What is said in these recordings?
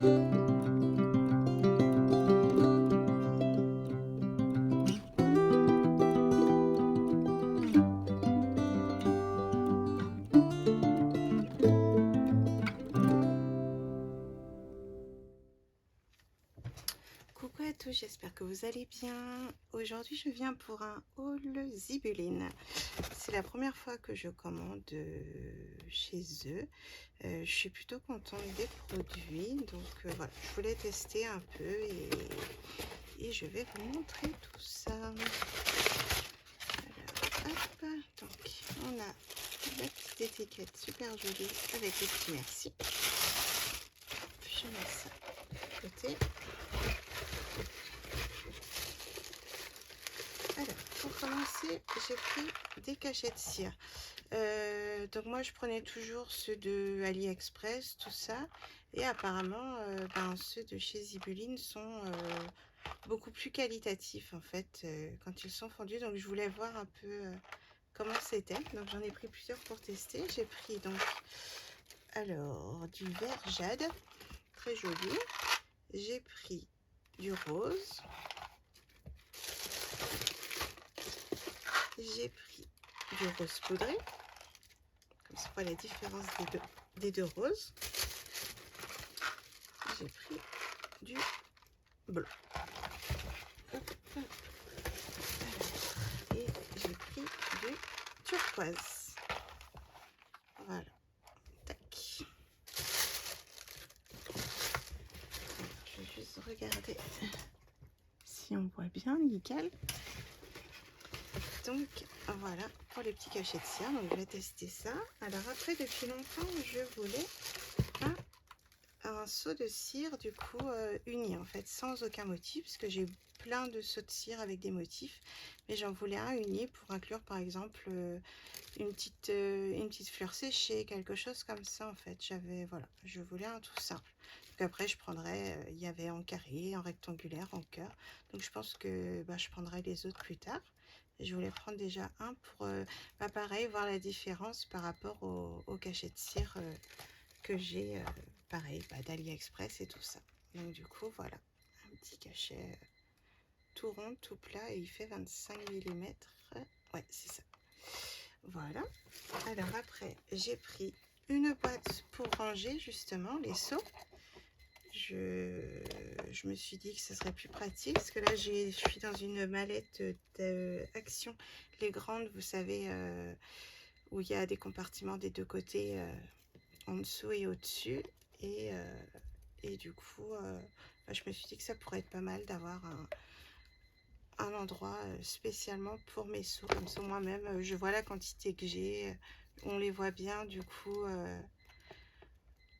Coucou à tous, j'espère que vous allez bien. Aujourd'hui, je viens pour un haul Zibeline. C'est la première fois que je commande chez eux. Je suis plutôt contente des produits. Donc voilà, je voulais tester un peu et je vais vous montrer tout ça. Alors, hop, donc on a la petite étiquette super jolie avec les petits merci. Je mets ça de côté. Alors, pour commencer, j'ai pris des cachets de cire. Donc moi, je prenais toujours ceux de AliExpress, tout ça. Et apparemment, ceux de chez Zibeline sont beaucoup plus qualitatifs, en fait, quand ils sont fondus. Donc, je voulais voir un peu comment c'était. Donc, j'en ai pris plusieurs pour tester. J'ai pris, donc, alors, du vert jade, très joli. J'ai pris du rose. J'ai pris du rose poudré, comme ça voit la différence des deux roses. J'ai pris du bleu. Hop. Et j'ai pris du turquoise. Voilà. Tac. Je vais juste regarder si on voit bien, nickel. Donc voilà pour les petits cachets de cire. Donc je vais tester ça. Alors après, depuis longtemps, je voulais un seau de cire du coup uni en fait, sans aucun motif, parce que j'ai plein de seaux de cire avec des motifs, mais j'en voulais un uni pour inclure par exemple une petite fleur séchée, quelque chose comme ça en fait. Voilà, je voulais un tout simple. Donc après je prendrais, il y avait en carré, en rectangulaire, en cœur, donc je pense que je prendrai les autres plus tard. Et je voulais prendre déjà un pour pareil, voir la différence par rapport au cachet de cire que j'ai pareil d'AliExpress et tout ça. Donc du coup voilà, un petit cachet tout rond, tout plat, et il fait 25 mm. Ouais, c'est ça. Voilà. Alors après, j'ai pris une boîte pour ranger justement les seaux. Je me suis dit que ce serait plus pratique, parce que là je suis dans une mallette d'Action, les grandes, vous savez, où il y a des compartiments des deux côtés, en dessous et au-dessus. Et du coup, je me suis dit que ça pourrait être pas mal d'avoir un endroit spécialement pour mes seaux. Comme ça, moi-même, je vois la quantité que j'ai. On les voit bien, du coup,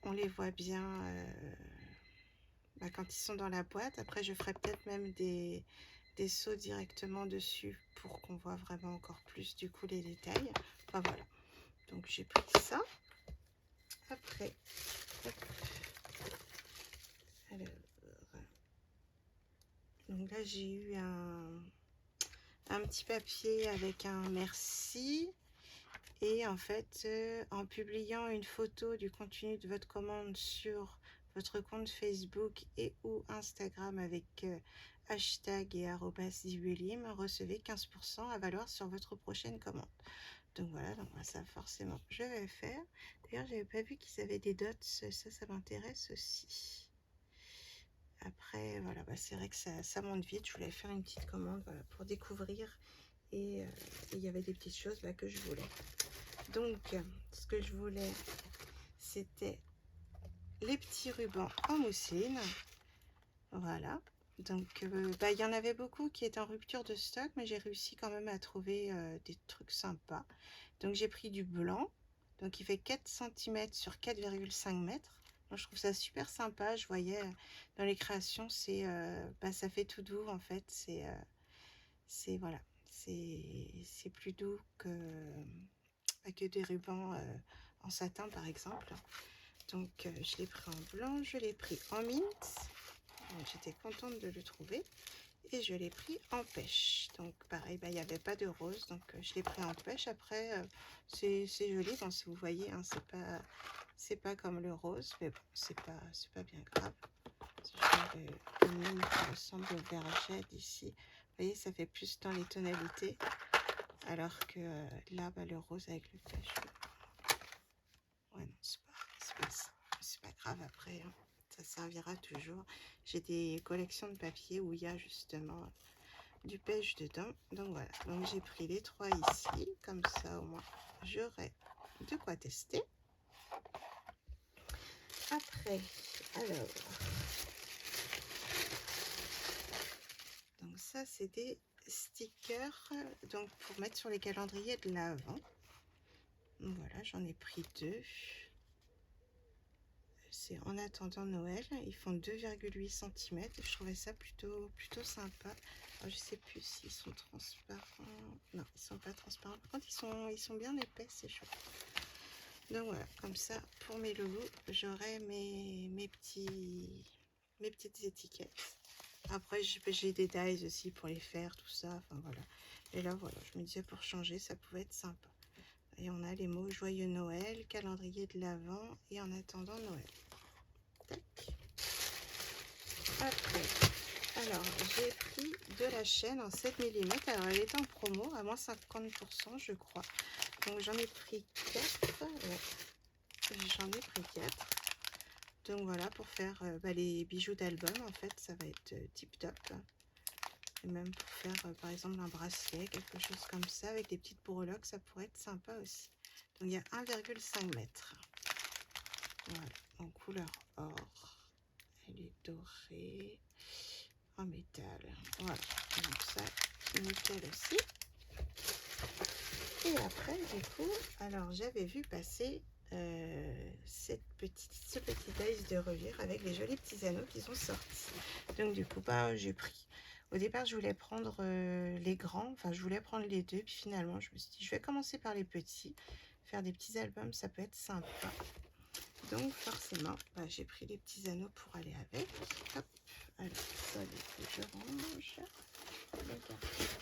on les voit bien quand ils sont dans la boîte. Après, je ferai peut-être même des seaux directement dessus pour qu'on voit vraiment encore plus, du coup, les détails. Enfin, voilà. Donc, j'ai pris ça. Après, hop. Alors, donc là, j'ai eu un petit papier avec un merci. Et en fait, en publiant une photo du contenu de votre commande sur votre compte Facebook et ou Instagram avec hashtag et @zibeline, recevez 15% à valoir sur votre prochaine commande. Donc voilà, donc ça forcément je vais faire. D'ailleurs, j'avais pas vu qu'ils avaient des dots, ça m'intéresse aussi. Après, voilà, c'est vrai que ça monte vite. Je voulais faire une petite commande, voilà, pour découvrir. Et il y avait des petites choses que je voulais. Donc, ce que je voulais, c'était les petits rubans en mousseline. Voilà. Donc, il y en avait beaucoup qui étaient en rupture de stock, mais j'ai réussi quand même à trouver des trucs sympas. Donc, j'ai pris du blanc. Donc, il fait 4 cm sur 4,5 mètres. Donc, je trouve ça super sympa. Je voyais dans les créations, ça fait tout doux en fait. Voilà, c'est plus doux que des rubans en satin par exemple. Donc je l'ai pris en blanc, je l'ai pris en mint. J'étais contente de le trouver. et je l'ai pris en pêche. Donc pareil, il n'y avait pas de rose, donc je l'ai pris en pêche. Après, c'est joli, bon, si vous voyez, hein, c'est pas comme le rose, mais bon, c'est pas bien grave. Je vais une qui ressemble au vert d'ici. Vous voyez, ça fait plus dans les tonalités, alors que là, le rose avec le pêche. Ouais, non, c'est pas grave après, hein. Ça servira toujours. J'ai des collections de papier où il y a justement du pêche dedans. Donc voilà, donc j'ai pris les 3 ici, comme ça au moins j'aurai de quoi tester. Après, alors, donc ça c'est des stickers donc pour mettre sur les calendriers de l'Avent. Voilà, j'en ai pris 2. C'est en attendant Noël, ils font 2,8 cm. Je trouvais ça plutôt sympa. Alors, je sais plus s'ils sont transparents. Non, ils sont pas transparents. Par contre, ils sont bien épais, c'est chouette. Donc voilà, comme ça, pour mes loulous, j'aurai mes petites étiquettes. Après, j'ai des dies aussi pour les faire, tout ça. Enfin voilà. Et là, voilà, je me disais pour changer, ça pouvait être sympa. Et on a les mots Joyeux Noël, calendrier de l'Avent et en attendant Noël. Tac. Après, alors j'ai pris de la chaîne en 7 mm. Alors elle est en promo à moins 50%, je crois. Donc j'en ai pris 4. Ouais. J'en ai pris 4. Donc voilà, pour faire les bijoux d'album, en fait, ça va être tip top. Et même pour faire par exemple un bracelet, quelque chose comme ça, avec des petites breloques, ça pourrait être sympa aussi. Donc il y a 1,5 m. Voilà, en couleur or. Elle est dorée en métal. Voilà, donc ça, nickel aussi. Et après, du coup, alors j'avais vu passer ce petit dice de revire avec les jolis petits anneaux qui sont sortis. Donc du coup, j'ai pris. Au départ, je voulais prendre les grands, enfin je voulais prendre les 2, puis finalement, je me suis dit, je vais commencer par les petits, faire des petits albums, ça peut être sympa. Donc forcément, j'ai pris les petits anneaux pour aller avec. Hop, alors ça, je range.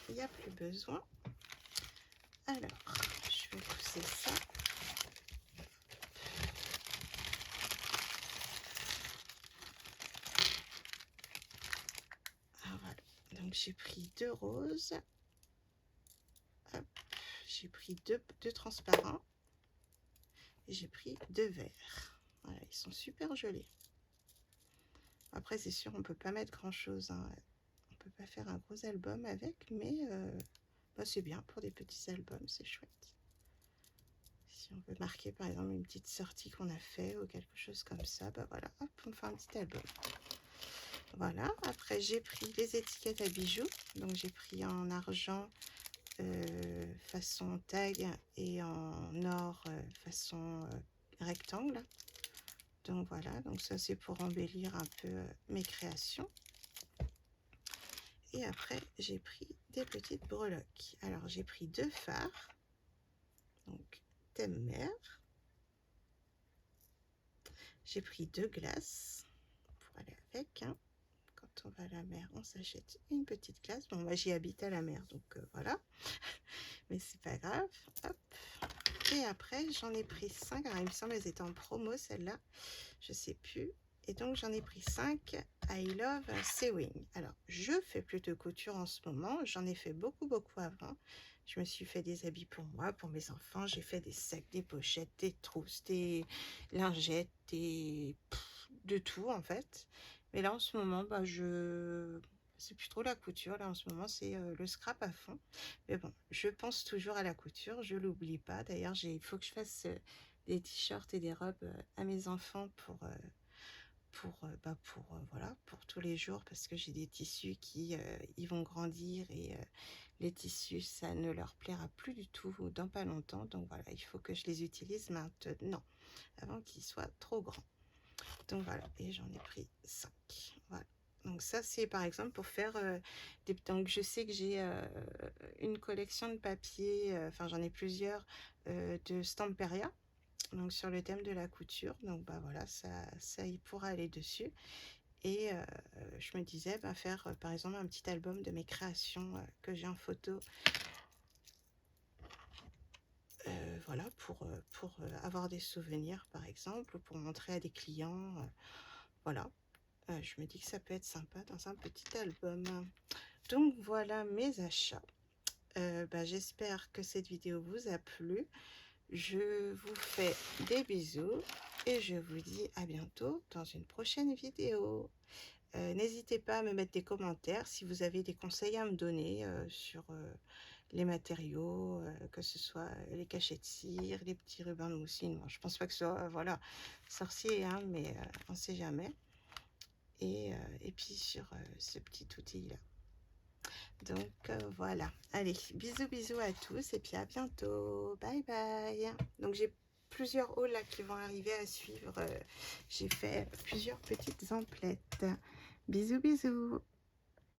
Il n'y a plus besoin. Alors, je vais pousser ça. Ah, voilà. Donc j'ai pris 2 roses. J'ai pris deux transparents. Et j'ai pris 2 verts. Voilà, ils sont super jolis. Après, c'est sûr, on peut pas mettre grand chose, hein. On peut pas faire un gros album avec, mais c'est bien pour des petits albums, c'est chouette. Si on veut marquer par exemple une petite sortie qu'on a fait ou quelque chose comme ça, voilà, hop, on fait un petit album. Voilà, après j'ai pris les étiquettes à bijoux, donc j'ai pris en argent façon tag et en or façon rectangle. Donc voilà, donc ça c'est pour embellir un peu mes créations. Et après j'ai pris des petites breloques. Alors j'ai pris 2 fards, donc thème mer. J'ai pris 2 glaces pour aller avec, hein. Quand on va à la mer, on s'achète une petite glace. Bon, moi j'y habite à la mer, donc voilà. Mais c'est pas grave. Hop. Et après, j'en ai pris 5. Alors, il me semble qu'elles étaient en promo, celle-là. Je sais plus. Et donc, j'en ai pris 5. I love sewing. Alors, je fais plus de couture en ce moment. J'en ai fait beaucoup avant. Je me suis fait des habits pour moi, pour mes enfants. J'ai fait des sacs, des pochettes, des trousses, des lingettes, de tout en fait. Mais là, en ce moment, c'est plus trop la couture. Là, en ce moment, c'est le scrap à fond. Mais bon, je pense toujours à la couture. Je l'oublie pas. D'ailleurs, il faut que je fasse des t-shirts et des robes à mes enfants voilà, pour tous les jours, parce que j'ai des tissus qui ils vont grandir et les tissus, ça ne leur plaira plus du tout dans pas longtemps. Donc voilà, il faut que je les utilise maintenant, avant qu'ils soient trop grands. Donc voilà, et j'en ai pris 5. Voilà. Donc ça, c'est par exemple pour faire donc je sais que j'ai une collection de papier, enfin j'en ai plusieurs de Stamperia, donc sur le thème de la couture. Donc voilà, ça il pourra aller dessus. Et je me disais, bah, faire par exemple un petit album de mes créations que j'ai en photo. Voilà, pour avoir des souvenirs par exemple, ou pour montrer à des clients. Voilà, je me dis que ça peut être sympa dans un petit album. Donc voilà mes achats. Bah, j'espère que cette vidéo vous a plu. Je vous fais des bisous et je vous dis à bientôt dans une prochaine vidéo. N'hésitez pas à me mettre des commentaires si vous avez des conseils à me donner sur les matériaux, que ce soit les cachets de cire, les petits rubans de mousseline. Bon, je pense pas que ce soit voilà, sorcier, hein, mais on sait jamais. Et puis sur ce petit outil-là. Donc voilà. Allez, bisous bisous à tous et puis à bientôt. Bye bye. Donc j'ai plusieurs hauls là qui vont arriver à suivre. J'ai fait plusieurs petites emplettes. Bisous bisous.